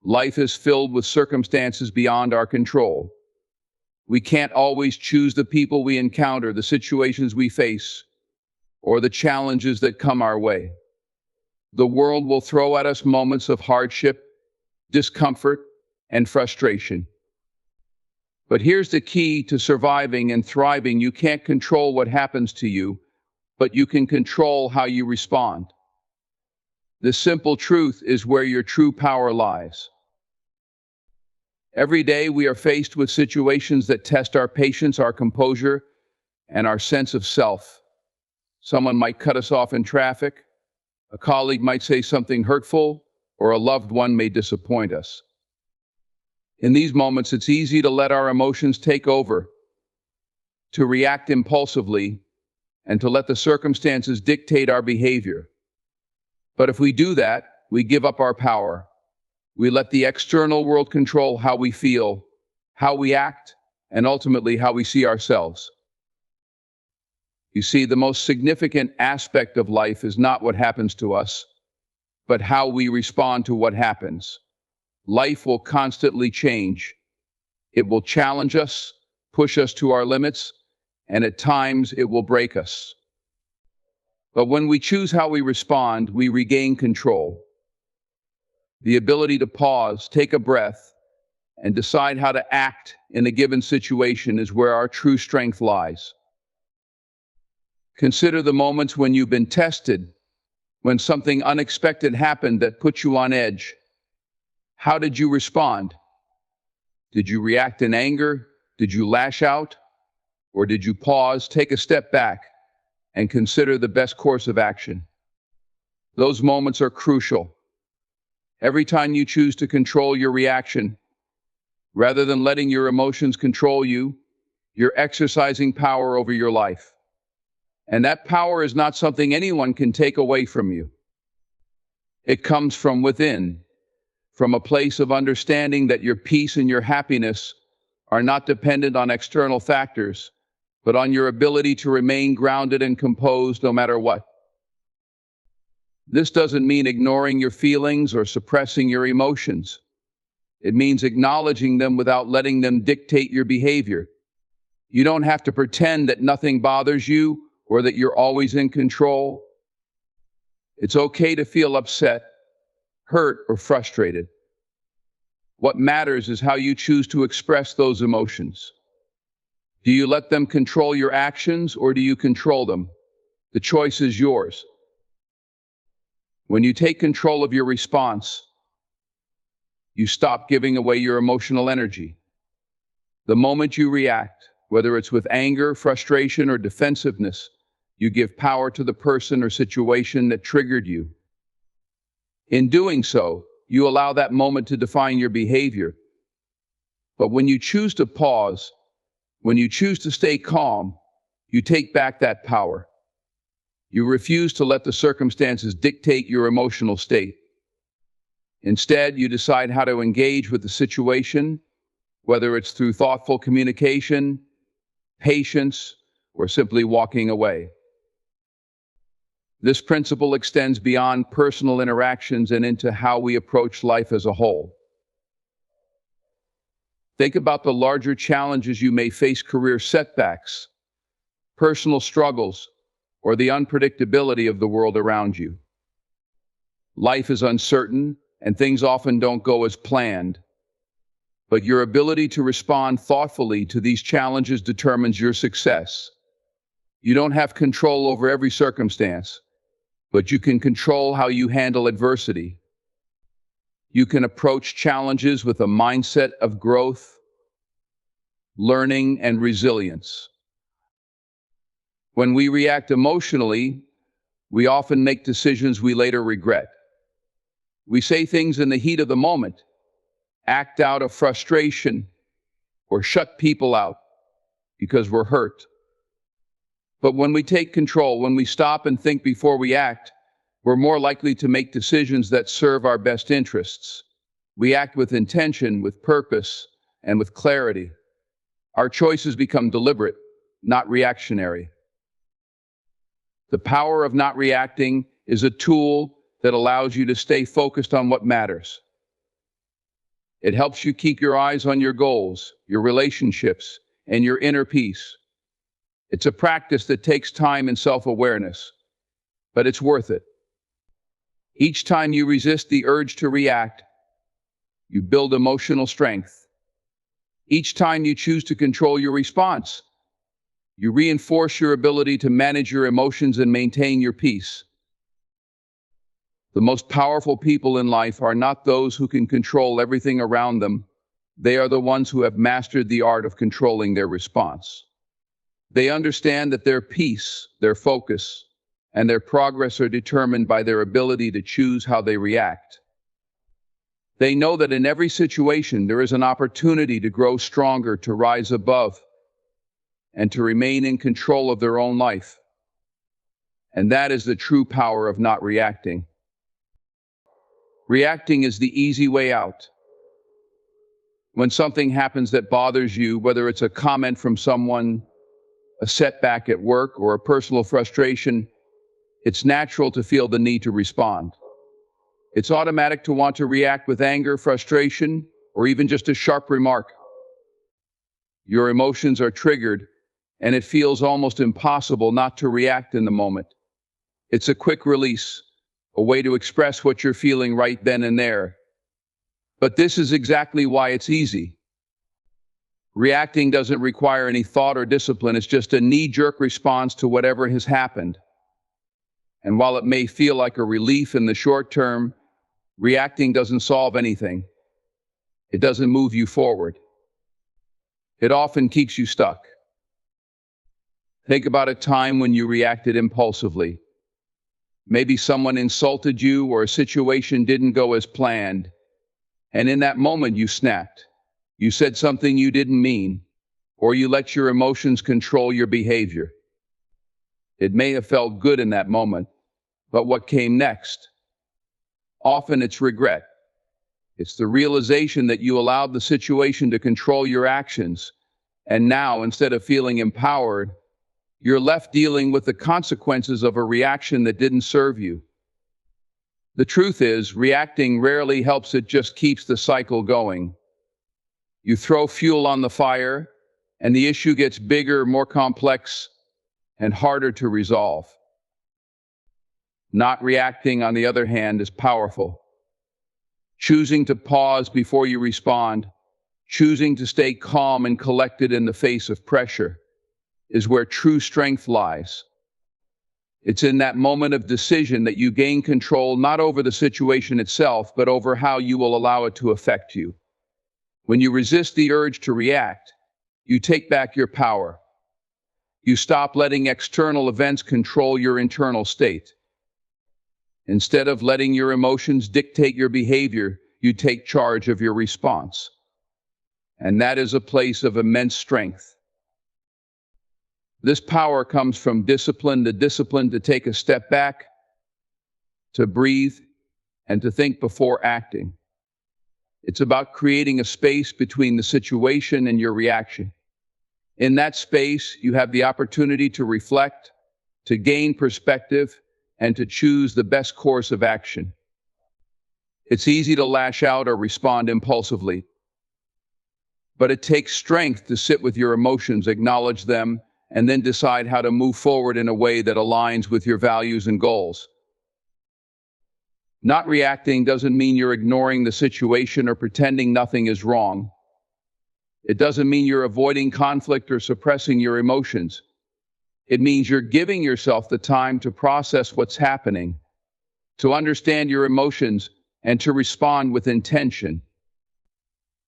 Life is filled with circumstances beyond our control. We can't always choose the people we encounter, the situations we face, or the challenges that come our way. The world will throw at us moments of hardship, discomfort, and frustration. But here's the key to surviving and thriving. You can't control what happens to you, but you can control how you respond. The simple truth is where your true power lies. Every day we are faced with situations that test our patience, our composure, and our sense of self. Someone might cut us off in traffic, a colleague might say something hurtful, or a loved one may disappoint us. In these moments, it's easy to let our emotions take over, to react impulsively, and to let the circumstances dictate our behavior. But if we do that, we give up our power. We let the external world control how we feel, how we act, and ultimately how we see ourselves. You see, the most significant aspect of life is not what happens to us, but how we respond to what happens. Life will constantly change. It will challenge us, push us to our limits, and at times it will break us. But when we choose how we respond, we regain control. The ability to pause, take a breath, and decide how to act in a given situation is where our true strength lies. Consider the moments when you've been tested, when something unexpected happened that put you on edge. How did you respond? Did you react in anger? Did you lash out? Or did you pause, take a step back, and consider the best course of action? Those moments are crucial. Every time you choose to control your reaction, rather than letting your emotions control you, you're exercising power over your life. And that power is not something anyone can take away from you. It comes from within, from a place of understanding that your peace and your happiness are not dependent on external factors, but on your ability to remain grounded and composed no matter what. This doesn't mean ignoring your feelings or suppressing your emotions. It means acknowledging them without letting them dictate your behavior. You don't have to pretend that nothing bothers you or that you're always in control. It's okay to feel upset, hurt, or frustrated. What matters is how you choose to express those emotions. Do you let them control your actions or do you control them? The choice is yours. When you take control of your response, you stop giving away your emotional energy. The moment you react, whether it's with anger, frustration, or defensiveness, you give power to the person or situation that triggered you. In doing so, you allow that moment to define your behavior. But when you choose to pause, when you choose to stay calm, you take back that power. You refuse to let the circumstances dictate your emotional state. Instead, you decide how to engage with the situation, whether it's through thoughtful communication, patience, or simply walking away. This principle extends beyond personal interactions and into how we approach life as a whole. Think about the larger challenges you may face: career setbacks, personal struggles, or the unpredictability of the world around you. Life is uncertain, and things often don't go as planned. But your ability to respond thoughtfully to these challenges determines your success. You don't have control over every circumstance, but you can control how you handle adversity. You can approach challenges with a mindset of growth, learning, and resilience. When we react emotionally, we often make decisions we later regret. We say things in the heat of the moment, act out of frustration, or shut people out because we're hurt. But when we take control, when we stop and think before we act, we're more likely to make decisions that serve our best interests. We act with intention, with purpose, and with clarity. Our choices become deliberate, not reactionary. The power of not reacting is a tool that allows you to stay focused on what matters. It helps you keep your eyes on your goals, your relationships, and your inner peace. It's a practice that takes time and self-awareness, but it's worth it. Each time you resist the urge to react, you build emotional strength. Each time you choose to control your response, you reinforce your ability to manage your emotions and maintain your peace. The most powerful people in life are not those who can control everything around them. They are the ones who have mastered the art of controlling their response. They understand that their peace, their focus, and their progress are determined by their ability to choose how they react. They know that in every situation there is an opportunity to grow stronger, to rise above, and to remain in control of their own life. And that is the true power of not reacting. Reacting is the easy way out. When something happens that bothers you, whether it's a comment from someone, a setback at work, or a personal frustration, it's natural to feel the need to respond. It's automatic to want to react with anger, frustration, or even just a sharp remark. Your emotions are triggered, and it feels almost impossible not to react in the moment. It's a quick release, a way to express what you're feeling right then and there. But this is exactly why it's easy. Reacting doesn't require any thought or discipline. It's just a knee-jerk response to whatever has happened. And while it may feel like a relief in the short term, reacting doesn't solve anything. It doesn't move you forward. It often keeps you stuck. Think about a time when you reacted impulsively. Maybe someone insulted you or a situation didn't go as planned. And in that moment you snapped. You said something you didn't mean, or you let your emotions control your behavior. It may have felt good in that moment, but what came next? Often it's regret. It's the realization that you allowed the situation to control your actions, and now, instead of feeling empowered, you're left dealing with the consequences of a reaction that didn't serve you. The truth is, reacting rarely helps. It just keeps the cycle going. You throw fuel on the fire, and the issue gets bigger, more complex, and harder to resolve. Not reacting, on the other hand, is powerful. Choosing to pause before you respond, choosing to stay calm and collected in the face of pressure, is where true strength lies. It's in that moment of decision that you gain control, not over the situation itself, but over how you will allow it to affect you. When you resist the urge to react, you take back your power. You stop letting external events control your internal state. Instead of letting your emotions dictate your behavior, you take charge of your response. And that is a place of immense strength. This power comes from discipline, the discipline to take a step back, to breathe, and to think before acting. It's about creating a space between the situation and your reaction. In that space, you have the opportunity to reflect, to gain perspective, and to choose the best course of action. It's easy to lash out or respond impulsively, but it takes strength to sit with your emotions, acknowledge them, and then decide how to move forward in a way that aligns with your values and goals. Not reacting doesn't mean you're ignoring the situation or pretending nothing is wrong. It doesn't mean you're avoiding conflict or suppressing your emotions. It means you're giving yourself the time to process what's happening, to understand your emotions, and to respond with intention.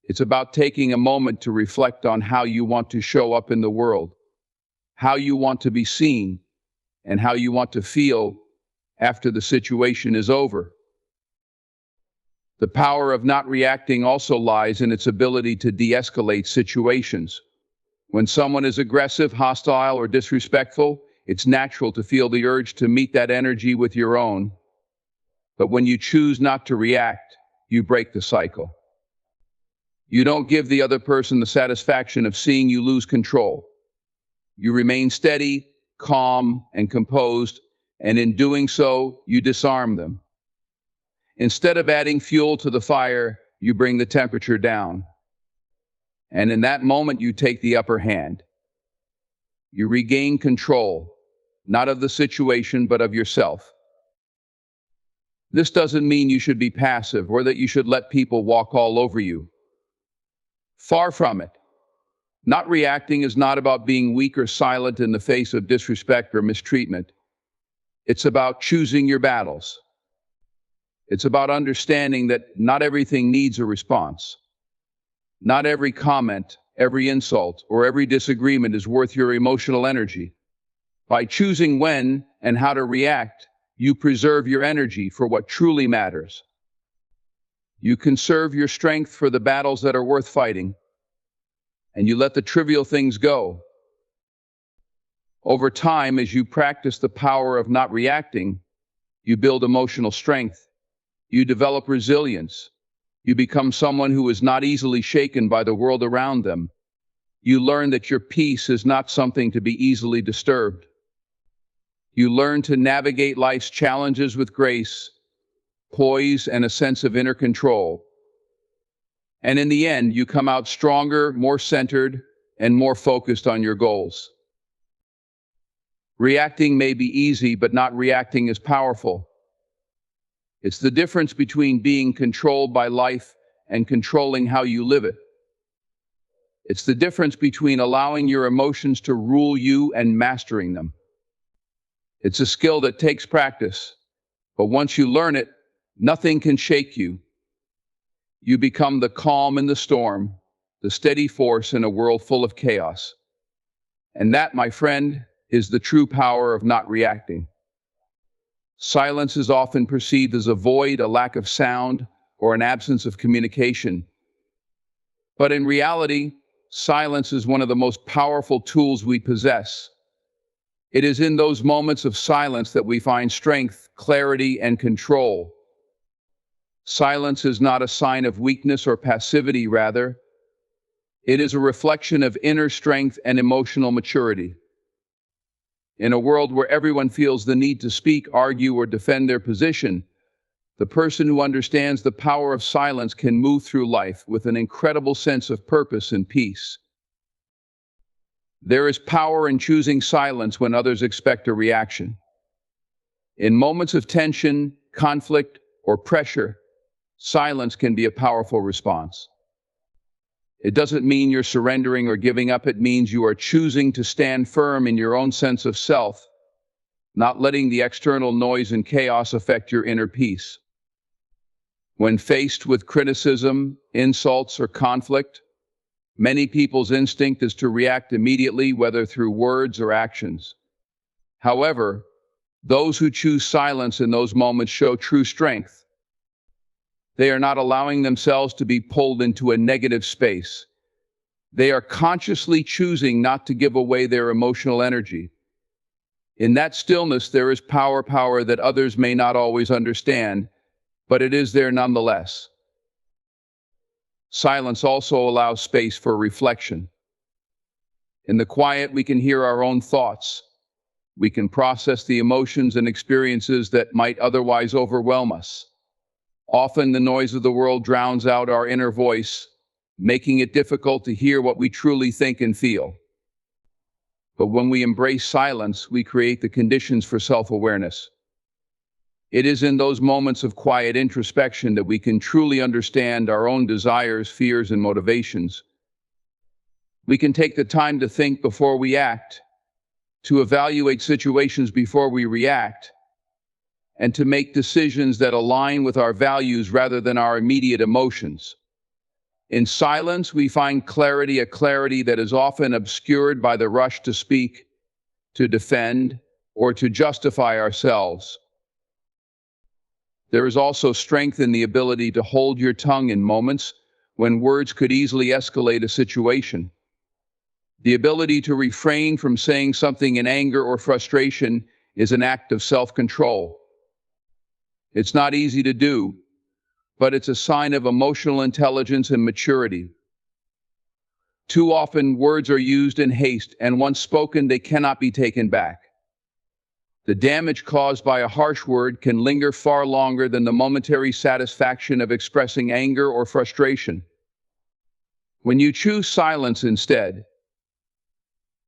It's about taking a moment to reflect on how you want to show up in the world, how you want to be seen, and how you want to feel after the situation is over. The power of not reacting also lies in its ability to de-escalate situations. When someone is aggressive, hostile, or disrespectful, it's natural to feel the urge to meet that energy with your own. But when you choose not to react, you break the cycle. You don't give the other person the satisfaction of seeing you lose control. You remain steady, calm, and composed, and in doing so, you disarm them. Instead of adding fuel to the fire, you bring the temperature down. And in that moment, you take the upper hand. You regain control, not of the situation, but of yourself. This doesn't mean you should be passive or that you should let people walk all over you. Far from it. Not reacting is not about being weak or silent in the face of disrespect or mistreatment. It's about choosing your battles. It's about understanding that not everything needs a response. Not every comment, every insult, or every disagreement is worth your emotional energy. By choosing when and how to react, you preserve your energy for what truly matters. You conserve your strength for the battles that are worth fighting, and you let the trivial things go. Over time, as you practice the power of not reacting, you build emotional strength. You develop resilience. You become someone who is not easily shaken by the world around them. You learn that your peace is not something to be easily disturbed. You learn to navigate life's challenges with grace, poise, and a sense of inner control. And in the end, you come out stronger, more centered, and more focused on your goals. Reacting may be easy, but not reacting is powerful. It's the difference between being controlled by life and controlling how you live it. It's the difference between allowing your emotions to rule you and mastering them. It's a skill that takes practice, but once you learn it, nothing can shake you. You become the calm in the storm, the steady force in a world full of chaos. And that, my friend, is the true power of not reacting. Silence is often perceived as a void, a lack of sound, or an absence of communication. But in reality, silence is one of the most powerful tools we possess. It is in those moments of silence that we find strength, clarity, and control. Silence is not a sign of weakness or passivity, rather, it is a reflection of inner strength and emotional maturity. In a world where everyone feels the need to speak, argue, or defend their position, the person who understands the power of silence can move through life with an incredible sense of purpose and peace. There is power in choosing silence when others expect a reaction. In moments of tension, conflict, or pressure, silence can be a powerful response. It doesn't mean you're surrendering or giving up. It means you are choosing to stand firm in your own sense of self, not letting the external noise and chaos affect your inner peace. When faced with criticism, insults, or conflict, many people's instinct is to react immediately, whether through words or actions. However, those who choose silence in those moments show true strength. They are not allowing themselves to be pulled into a negative space. They are consciously choosing not to give away their emotional energy. In that stillness, there is power that others may not always understand, but it is there nonetheless. Silence also allows space for reflection. In the quiet, we can hear our own thoughts. We can process the emotions and experiences that might otherwise overwhelm us. Often the noise of the world drowns out our inner voice, making it difficult to hear what we truly think and feel. But when we embrace silence, we create the conditions for self-awareness. It is in those moments of quiet introspection that we can truly understand our own desires, fears, and motivations. We can take the time to think before we act, to evaluate situations before we react, and to make decisions that align with our values rather than our immediate emotions. In silence, we find clarity, a clarity that is often obscured by the rush to speak, to defend, or to justify ourselves. There is also strength in the ability to hold your tongue in moments when words could easily escalate a situation. The ability to refrain from saying something in anger or frustration is an act of self-control. It's not easy to do, but it's a sign of emotional intelligence and maturity. Too often, words are used in haste, and once spoken, they cannot be taken back. The damage caused by a harsh word can linger far longer than the momentary satisfaction of expressing anger or frustration. When you choose silence instead,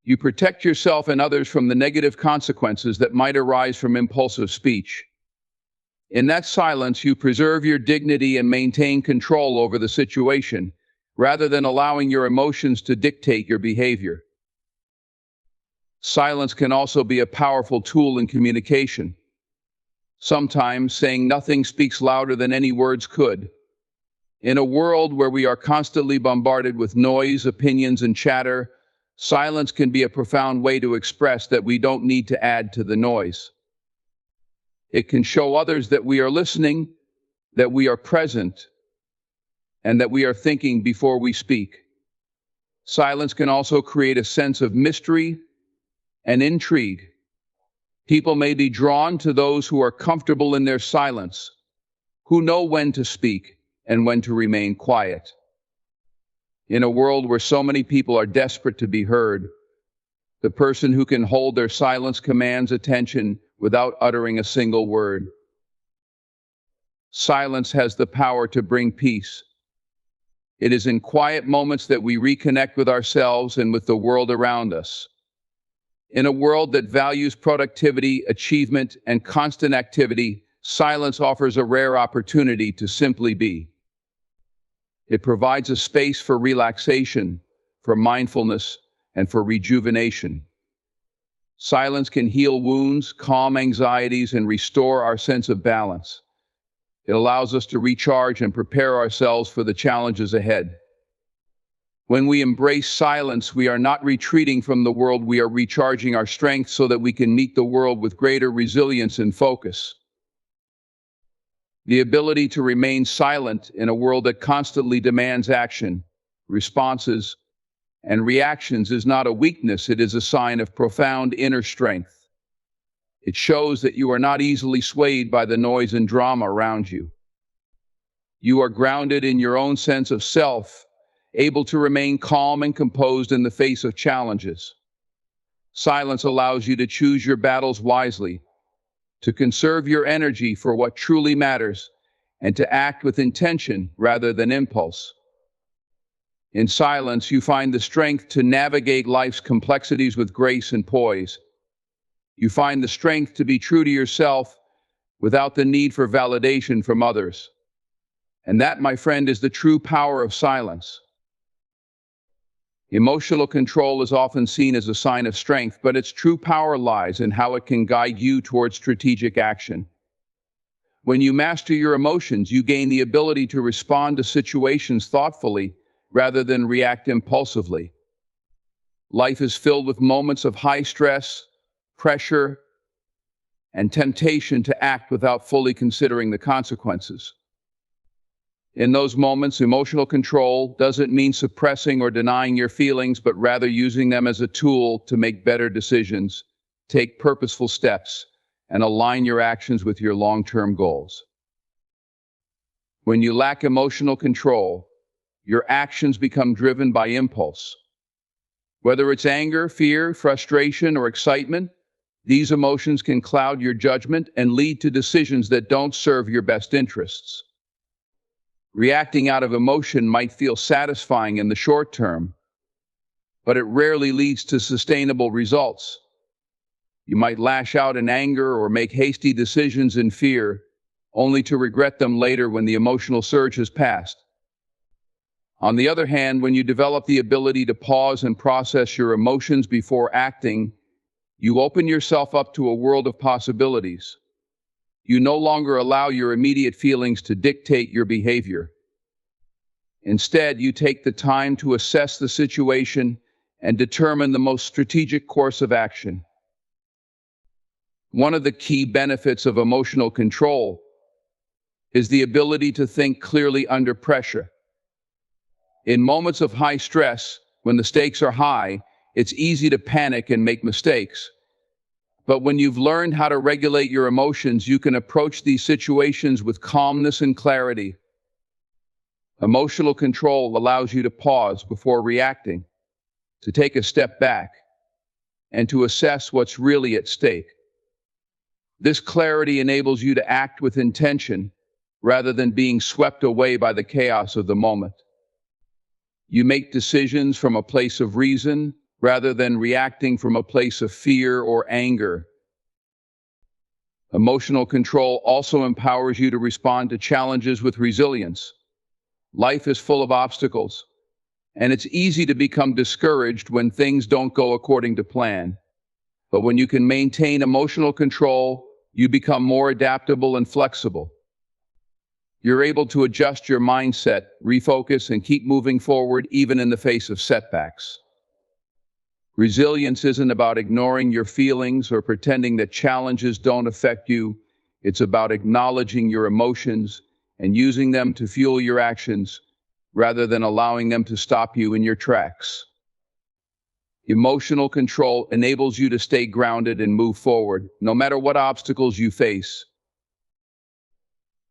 you protect yourself and others from the negative consequences that might arise from impulsive speech. In that silence, you preserve your dignity and maintain control over the situation, rather than allowing your emotions to dictate your behavior. Silence can also be a powerful tool in communication. Sometimes saying nothing speaks louder than any words could. In a world where we are constantly bombarded with noise, opinions, and chatter, silence can be a profound way to express that we don't need to add to the noise. It can show others that we are listening, that we are present, and that we are thinking before we speak. Silence can also create a sense of mystery and intrigue. People may be drawn to those who are comfortable in their silence, who know when to speak and when to remain quiet. In a world where so many people are desperate to be heard, the person who can hold their silence commands attention without uttering a single word. Silence has the power to bring peace. It is in quiet moments that we reconnect with ourselves and with the world around us. In a world that values productivity, achievement, and constant activity, silence offers a rare opportunity to simply be. It provides a space for relaxation, for mindfulness, and for rejuvenation. Silence can heal wounds, calm anxieties, and restore our sense of balance. It allows us to recharge and prepare ourselves for the challenges ahead. When we embrace silence, we are not retreating from the world, we are recharging our strength so that we can meet the world with greater resilience and focus. The ability to remain silent in a world that constantly demands action, responses, and reactions is not a weakness, it is a sign of profound inner strength. It shows that you are not easily swayed by the noise and drama around you. You are grounded in your own sense of self, able to remain calm and composed in the face of challenges. Silence allows you to choose your battles wisely, to conserve your energy for what truly matters, and to act with intention rather than impulse. In silence, you find the strength to navigate life's complexities with grace and poise. You find the strength to be true to yourself without the need for validation from others. And that, my friend, is the true power of silence. Emotional control is often seen as a sign of strength, but its true power lies in how it can guide you towards strategic action. When you master your emotions, you gain the ability to respond to situations thoughtfully rather than react impulsively. Life is filled with moments of high stress, pressure, and temptation to act without fully considering the consequences. In those moments, emotional control doesn't mean suppressing or denying your feelings, but rather using them as a tool to make better decisions, take purposeful steps, and align your actions with your long-term goals. When you lack emotional control, your actions become driven by impulse. Whether it's anger, fear, frustration, or excitement, these emotions can cloud your judgment and lead to decisions that don't serve your best interests. Reacting out of emotion might feel satisfying in the short term, but it rarely leads to sustainable results. You might lash out in anger or make hasty decisions in fear, only to regret them later when the emotional surge has passed. On the other hand, when you develop the ability to pause and process your emotions before acting, you open yourself up to a world of possibilities. You no longer allow your immediate feelings to dictate your behavior. Instead, you take the time to assess the situation and determine the most strategic course of action. One of the key benefits of emotional control is the ability to think clearly under pressure. In moments of high stress, when the stakes are high, it's easy to panic and make mistakes. But when you've learned how to regulate your emotions, you can approach these situations with calmness and clarity. Emotional control allows you to pause before reacting, to take a step back, and to assess what's really at stake. This clarity enables you to act with intention rather than being swept away by the chaos of the moment. You make decisions from a place of reason rather than reacting from a place of fear or anger. Emotional control also empowers you to respond to challenges with resilience. Life is full of obstacles, and it's easy to become discouraged when things don't go according to plan. But when you can maintain emotional control, you become more adaptable and flexible. You're able to adjust your mindset, refocus, and keep moving forward even in the face of setbacks. Resilience isn't about ignoring your feelings or pretending that challenges don't affect you. It's about acknowledging your emotions and using them to fuel your actions rather than allowing them to stop you in your tracks. Emotional control enables you to stay grounded and move forward, no matter what obstacles you face.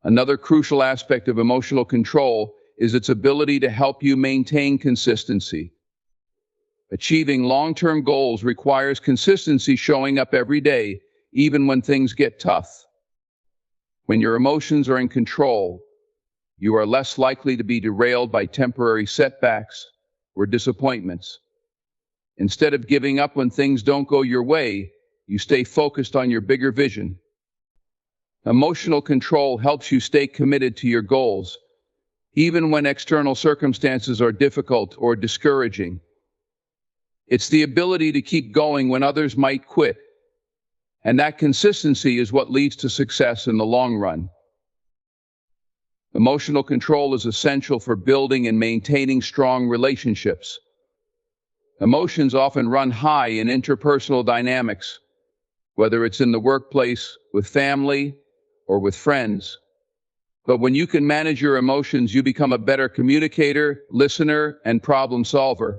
Another crucial aspect of emotional control is its ability to help you maintain consistency. Achieving long-term goals requires consistency, showing up every day, even when things get tough. When your emotions are in control, you are less likely to be derailed by temporary setbacks or disappointments. Instead of giving up when things don't go your way, you stay focused on your bigger vision. Emotional control helps you stay committed to your goals, even when external circumstances are difficult or discouraging. It's the ability to keep going when others might quit, and that consistency is what leads to success in the long run. Emotional control is essential for building and maintaining strong relationships. Emotions often run high in interpersonal dynamics, whether it's in the workplace, with family, or with friends. But when you can manage your emotions, you become a better communicator, listener, and problem solver.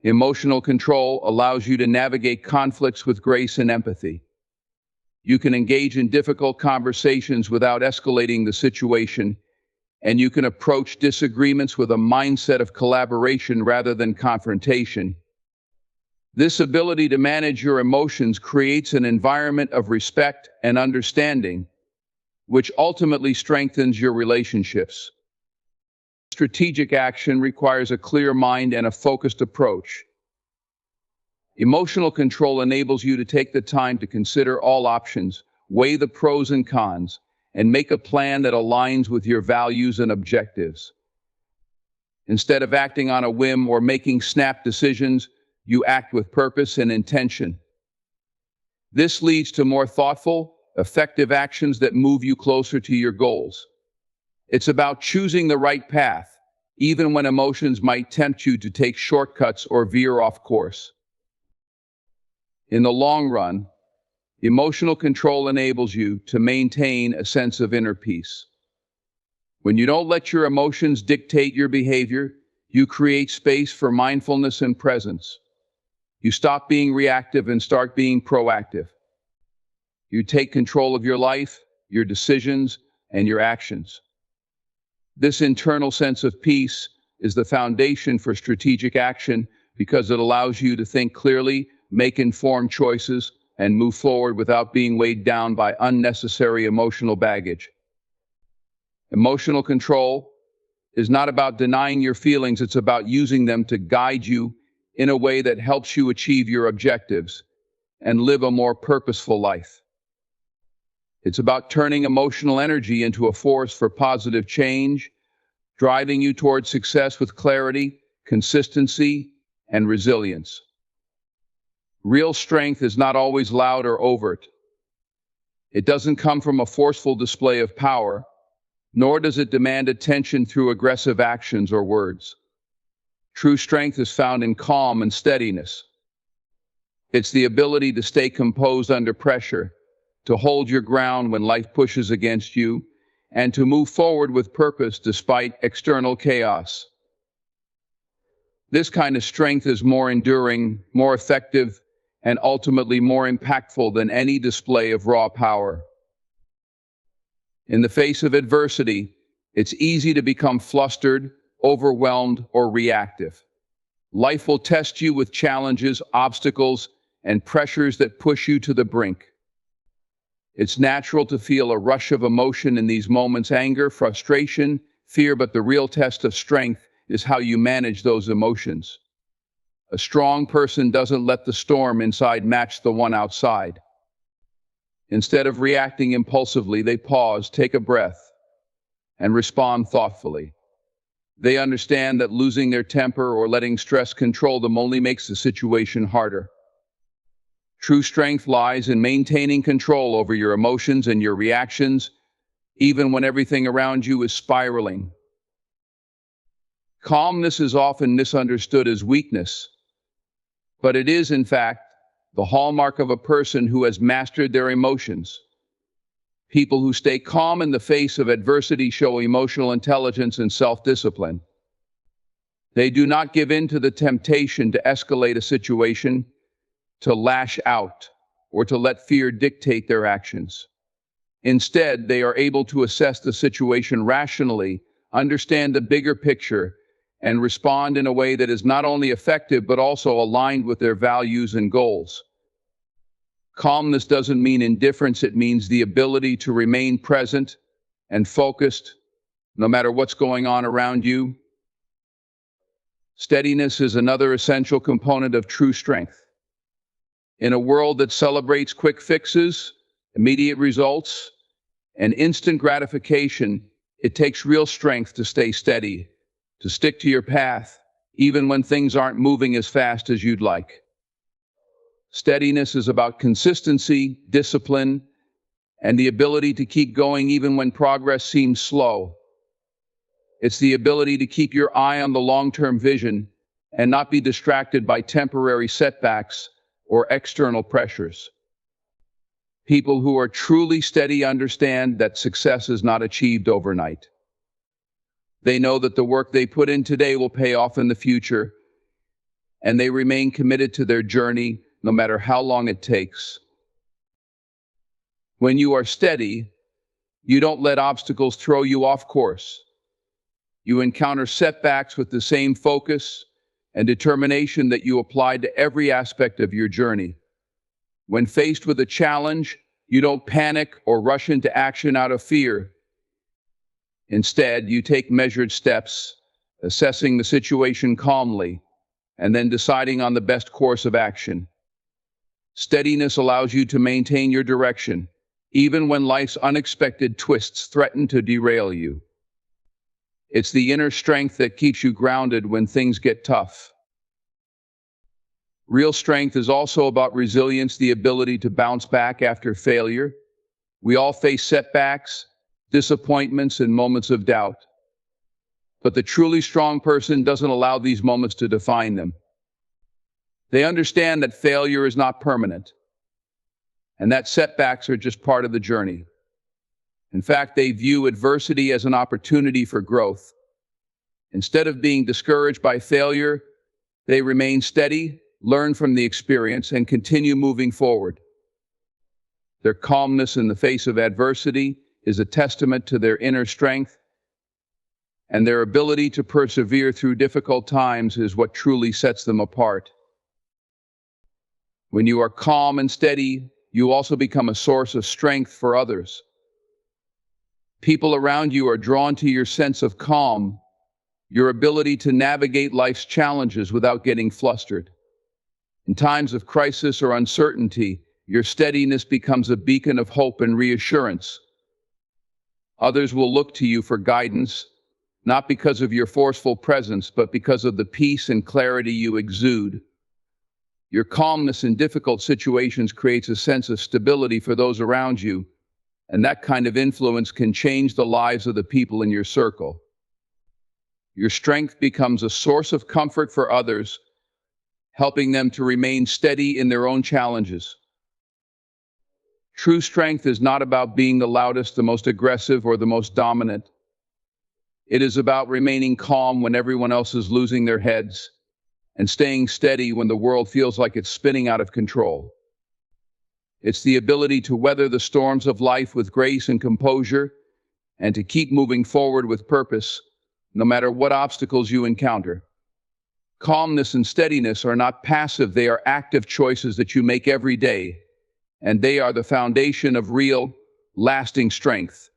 Emotional control allows you to navigate conflicts with grace and empathy. You can engage in difficult conversations without escalating the situation, and you can approach disagreements with a mindset of collaboration rather than confrontation. This ability to manage your emotions creates an environment of respect and understanding, which ultimately strengthens your relationships. Strategic action requires a clear mind and a focused approach. Emotional control enables you to take the time to consider all options, weigh the pros and cons, and make a plan that aligns with your values and objectives. Instead of acting on a whim or making snap decisions, you act with purpose and intention. This leads to more thoughtful, effective actions that move you closer to your goals. It's about choosing the right path, even when emotions might tempt you to take shortcuts or veer off course. In the long run, emotional control enables you to maintain a sense of inner peace. When you don't let your emotions dictate your behavior, you create space for mindfulness and presence. You stop being reactive and start being proactive. You take control of your life, your decisions, and your actions. This internal sense of peace is the foundation for strategic action because it allows you to think clearly, make informed choices, and move forward without being weighed down by unnecessary emotional baggage. Emotional control is not about denying your feelings, it's about using them to guide you in a way that helps you achieve your objectives and live a more purposeful life. It's about turning emotional energy into a force for positive change, driving you towards success with clarity, consistency, and resilience. Real strength is not always loud or overt. It doesn't come from a forceful display of power, nor does it demand attention through aggressive actions or words. True strength is found in calm and steadiness. It's the ability to stay composed under pressure, to hold your ground when life pushes against you, and to move forward with purpose despite external chaos. This kind of strength is more enduring, more effective, and ultimately more impactful than any display of raw power. In the face of adversity, it's easy to become flustered, overwhelmed, or reactive. Life will test you with challenges, obstacles, and pressures that push you to the brink. It's natural to feel a rush of emotion in these moments: anger, frustration, fear, but the real test of strength is how you manage those emotions. A strong person doesn't let the storm inside match the one outside. Instead of reacting impulsively, they pause, take a breath, and respond thoughtfully. They understand that losing their temper or letting stress control them only makes the situation harder. True strength lies in maintaining control over your emotions and your reactions, even when everything around you is spiraling. Calmness is often misunderstood as weakness, but it is, in fact, the hallmark of a person who has mastered their emotions. People who stay calm in the face of adversity show emotional intelligence and self-discipline. They do not give in to the temptation to escalate a situation, to lash out, or to let fear dictate their actions. Instead, they are able to assess the situation rationally, understand the bigger picture, and respond in a way that is not only effective but also aligned with their values and goals. Calmness doesn't mean indifference, it means the ability to remain present and focused no matter what's going on around you. Steadiness is another essential component of true strength. In a world that celebrates quick fixes, immediate results, and instant gratification, it takes real strength to stay steady, to stick to your path, even when things aren't moving as fast as you'd like. Steadiness is about consistency, discipline, and the ability to keep going even when progress seems slow. It's the ability to keep your eye on the long-term vision and not be distracted by temporary setbacks or external pressures. People who are truly steady understand that success is not achieved overnight. They know that the work they put in today will pay off in the future, and they remain committed to their journey no matter how long it takes. When you are steady, you don't let obstacles throw you off course. You encounter setbacks with the same focus and determination that you applied to every aspect of your journey. When faced with a challenge, you don't panic or rush into action out of fear. Instead, you take measured steps, assessing the situation calmly, and then deciding on the best course of action. Steadiness allows you to maintain your direction, even when life's unexpected twists threaten to derail you. It's the inner strength that keeps you grounded when things get tough. Real strength is also about resilience, the ability to bounce back after failure. We all face setbacks, disappointments, and moments of doubt. But the truly strong person doesn't allow these moments to define them. They understand that failure is not permanent, and that setbacks are just part of the journey. In fact, they view adversity as an opportunity for growth. Instead of being discouraged by failure, they remain steady, learn from the experience, and continue moving forward. Their calmness in the face of adversity is a testament to their inner strength, and their ability to persevere through difficult times is what truly sets them apart. When you are calm and steady, you also become a source of strength for others. People around you are drawn to your sense of calm, your ability to navigate life's challenges without getting flustered. In times of crisis or uncertainty, your steadiness becomes a beacon of hope and reassurance. Others will look to you for guidance, not because of your forceful presence, but because of the peace and clarity you exude. Your calmness in difficult situations creates a sense of stability for those around you, and that kind of influence can change the lives of the people in your circle. Your strength becomes a source of comfort for others, helping them to remain steady in their own challenges. True strength is not about being the loudest, the most aggressive, or the most dominant. It is about remaining calm when everyone else is losing their heads, and staying steady when the world feels like it's spinning out of control. It's the ability to weather the storms of life with grace and composure, and to keep moving forward with purpose, no matter what obstacles you encounter. Calmness and steadiness are not passive, they are active choices that you make every day, and they are the foundation of real, lasting strength.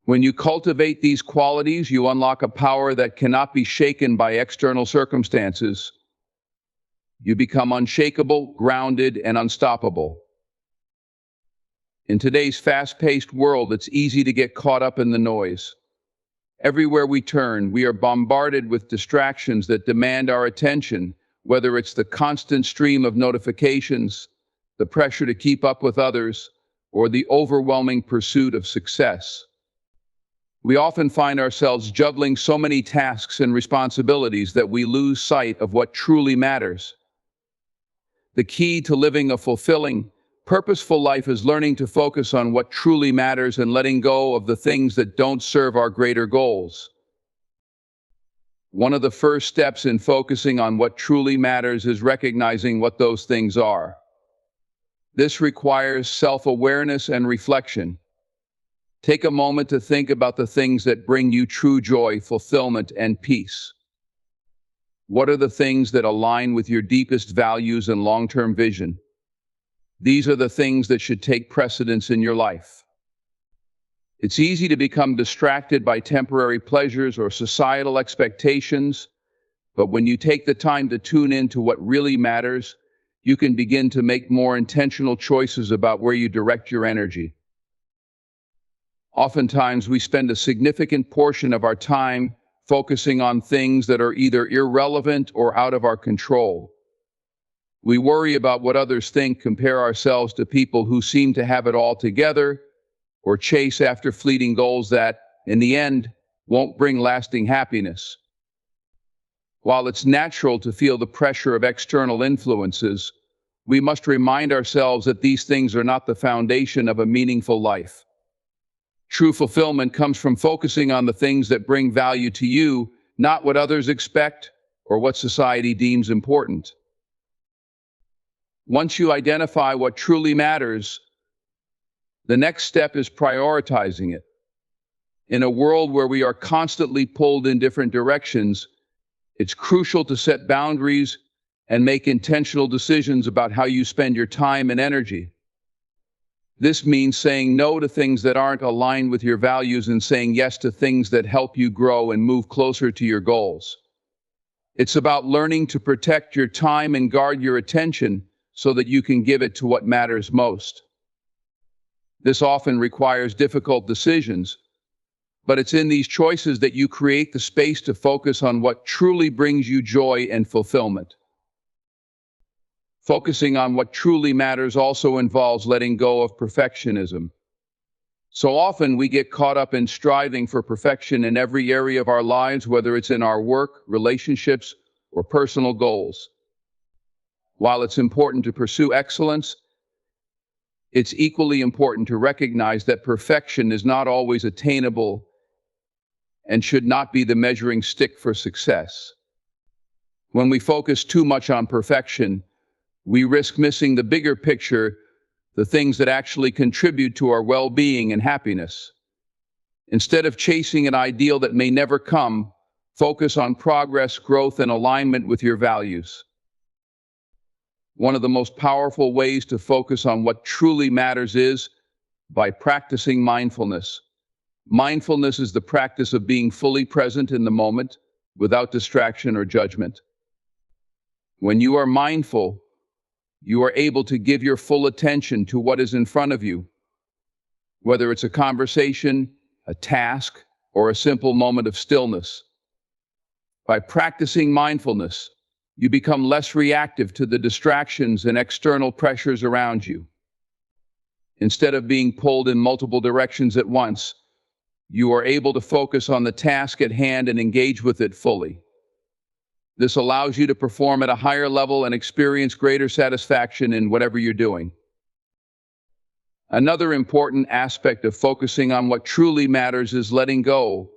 When you cultivate these qualities, you unlock a power that cannot be shaken by external circumstances. You become unshakable, grounded, and unstoppable. In today's fast-paced world, it's easy to get caught up in the noise. Everywhere we turn, we are bombarded with distractions that demand our attention, whether it's the constant stream of notifications, the pressure to keep up with others, or the overwhelming pursuit of success. We often find ourselves juggling so many tasks and responsibilities that we lose sight of what truly matters. The key to living a fulfilling, purposeful life is learning to focus on what truly matters and letting go of the things that don't serve our greater goals. One of the first steps in focusing on what truly matters is recognizing what those things are. This requires self-awareness and reflection. Take a moment to think about the things that bring you true joy, fulfillment, and peace. What are the things that align with your deepest values and long-term vision? These are the things that should take precedence in your life. It's easy to become distracted by temporary pleasures or societal expectations, but when you take the time to tune into what really matters, you can begin to make more intentional choices about where you direct your energy. Oftentimes, we spend a significant portion of our time focusing on things that are either irrelevant or out of our control. We worry about what others think, compare ourselves to people who seem to have it all together, or chase after fleeting goals that, in the end, won't bring lasting happiness. While it's natural to feel the pressure of external influences, we must remind ourselves that these things are not the foundation of a meaningful life. True fulfillment comes from focusing on the things that bring value to you, not what others expect or what society deems important. Once you identify what truly matters, the next step is prioritizing it. In a world where we are constantly pulled in different directions, it's crucial to set boundaries and make intentional decisions about how you spend your time and energy. This means saying no to things that aren't aligned with your values and saying yes to things that help you grow and move closer to your goals. It's about learning to protect your time and guard your attention so that you can give it to what matters most. This often requires difficult decisions, but it's in these choices that you create the space to focus on what truly brings you joy and fulfillment. Focusing on what truly matters also involves letting go of perfectionism. So often we get caught up in striving for perfection in every area of our lives, whether it's in our work, relationships, or personal goals. While it's important to pursue excellence, it's equally important to recognize that perfection is not always attainable and should not be the measuring stick for success. When we focus too much on perfection, we risk missing the bigger picture, the things that actually contribute to our well-being and happiness. Instead of chasing an ideal that may never come, focus on progress, growth, and alignment with your values. One of the most powerful ways to focus on what truly matters is by practicing mindfulness. Mindfulness is the practice of being fully present in the moment, without distraction or judgment. When you are mindful, you are able to give your full attention to what is in front of you, whether it's a conversation, a task, or a simple moment of stillness. By practicing mindfulness, you become less reactive to the distractions and external pressures around you. Instead of being pulled in multiple directions at once, you are able to focus on the task at hand and engage with it fully. This allows you to perform at a higher level and experience greater satisfaction in whatever you're doing. Another important aspect of focusing on what truly matters is letting go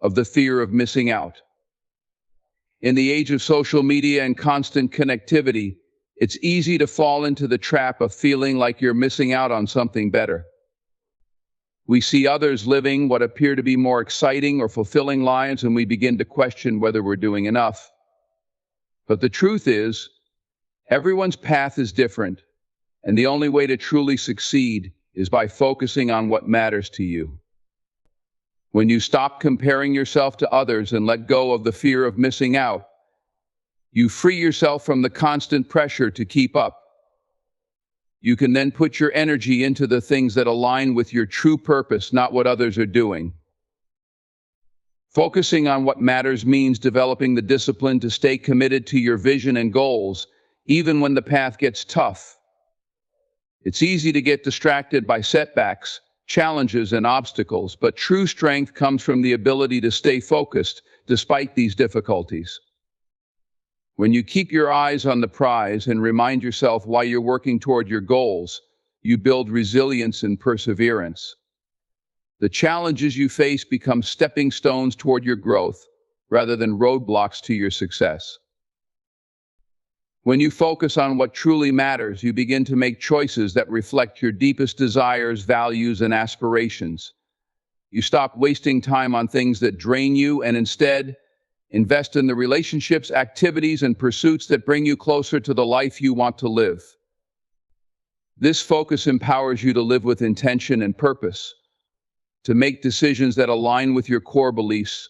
of the fear of missing out. In the age of social media and constant connectivity, it's easy to fall into the trap of feeling like you're missing out on something better. We see others living what appear to be more exciting or fulfilling lives, and we begin to question whether we're doing enough. But the truth is, everyone's path is different, And the only way to truly succeed is by focusing on what matters to you. When you stop comparing yourself to others and let go of the fear of missing out, you free yourself from the constant pressure to keep up. You can then put your energy into the things that align with your true purpose, not what others are doing. Focusing on what matters means developing the discipline to stay committed to your vision and goals, even when the path gets tough. It's easy to get distracted by setbacks, challenges, and obstacles, but true strength comes from the ability to stay focused despite these difficulties. When you keep your eyes on the prize and remind yourself why you're working toward your goals, you build resilience and perseverance. The challenges you face become stepping stones toward your growth, rather than roadblocks to your success. When you focus on what truly matters, you begin to make choices that reflect your deepest desires, values, and aspirations. You stop wasting time on things that drain you and instead invest in the relationships, activities, and pursuits that bring you closer to the life you want to live. This focus empowers you to live with intention and purpose, to make decisions that align with your core beliefs,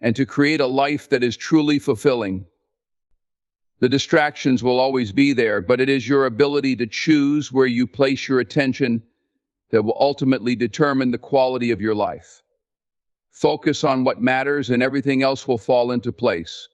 and to create a life that is truly fulfilling. The distractions will always be there, but it is your ability to choose where you place your attention that will ultimately determine the quality of your life. Focus on what matters and everything else will fall into place.